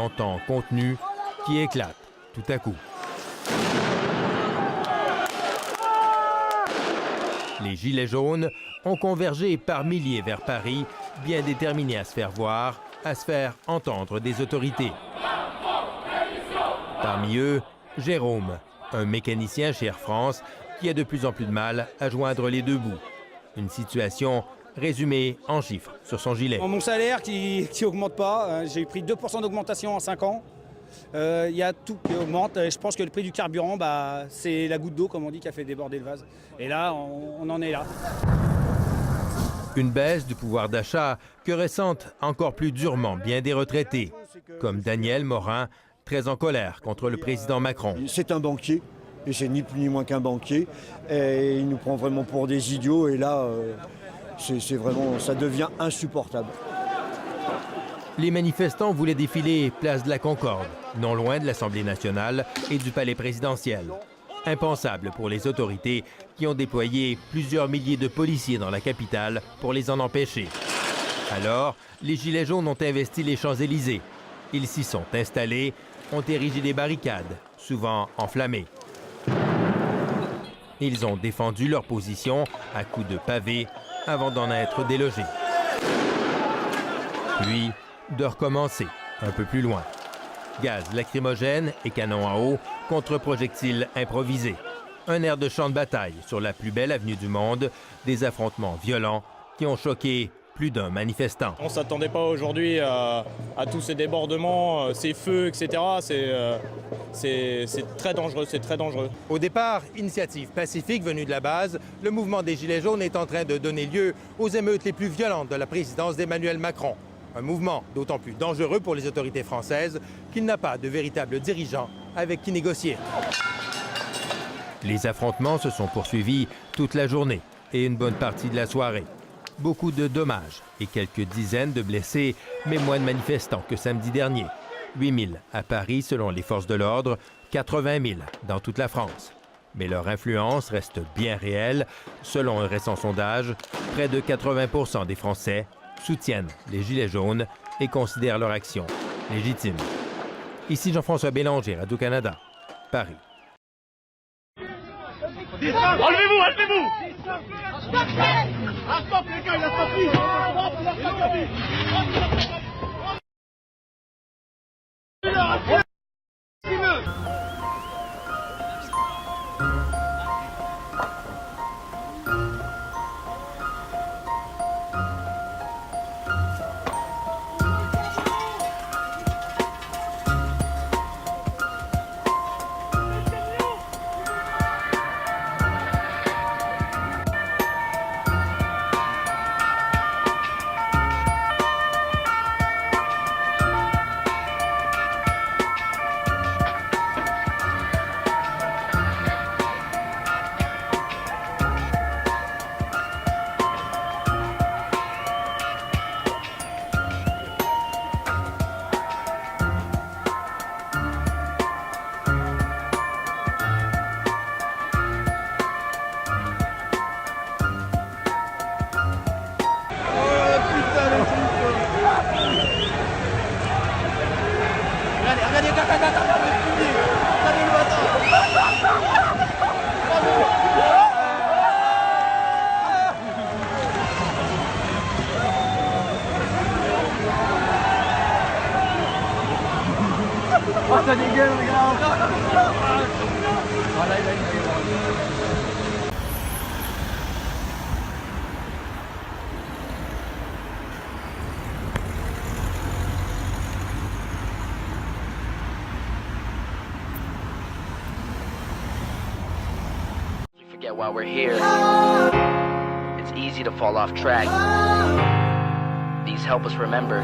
entend contenu qui éclate tout à coup. Les Gilets jaunes ont convergé par milliers vers Paris, bien déterminés à se faire voir, à se faire entendre des autorités. Parmi eux, Jérôme, un mécanicien chez Air France qui a de plus en plus de mal à joindre les deux bouts. Une situation résumée en chiffres sur son gilet. Mon salaire qui augmente pas, j'ai pris 2% d'augmentation en 5 ans. Il y a tout qui augmente. Je pense que le prix du carburant, c'est la goutte d'eau, comme on dit, qui a fait déborder le vase. Et là, on en est là. Une baisse du pouvoir d'achat que ressentent encore plus durement bien des retraités, comme Daniel Morin, très en colère contre le président Macron. C'est un banquier, et c'est ni plus ni moins qu'un banquier. Et il nous prend vraiment pour des idiots, et là, ça devient insupportable. Les manifestants voulaient défiler place de la Concorde, non loin de l'Assemblée nationale et du palais présidentiel. Impensable pour les autorités qui ont déployé plusieurs milliers de policiers dans la capitale pour les en empêcher. Alors, les Gilets jaunes ont investi les Champs-Élysées. Ils s'y sont installés, ont érigé des barricades, souvent enflammées. Ils ont défendu leur position à coups de pavés avant d'en être délogés. Puis, de recommencer un peu plus loin. Gaz lacrymogène et canons à eau contre projectiles improvisés. Un air de champ de bataille sur la plus belle avenue du monde, des affrontements violents qui ont choqué plus d'un manifestant. On ne s'attendait pas aujourd'hui à tous ces débordements, ces feux, etc. C'est très dangereux, c'est très dangereux. Au départ, initiative pacifique venue de la base, le mouvement des Gilets jaunes est en train de donner lieu aux émeutes les plus violentes de la présidence d'Emmanuel Macron. Un mouvement d'autant plus dangereux pour les autorités françaises qu'il n'a pas de véritable dirigeant avec qui négocier. Les affrontements se sont poursuivis toute la journée et une bonne partie de la soirée. Beaucoup de dommages et quelques dizaines de blessés, mais moins de manifestants que samedi dernier. 8 000 à Paris selon les forces de l'ordre, 80 000 dans toute la France. Mais leur influence reste bien réelle. Selon un récent sondage, près de 80% des Français soutiennent les Gilets jaunes et considèrent leur action légitime. Ici Jean-François Bélanger, Radio-Canada, Paris. Enlevez-vous, enlevez-vous! Ah, stop, les gars, il a sorti! Stop, il a sorti! Oh, ça dégueule, regarde! Voilà, il a une Forget why we're here. It's easy to fall off track. These help us remember.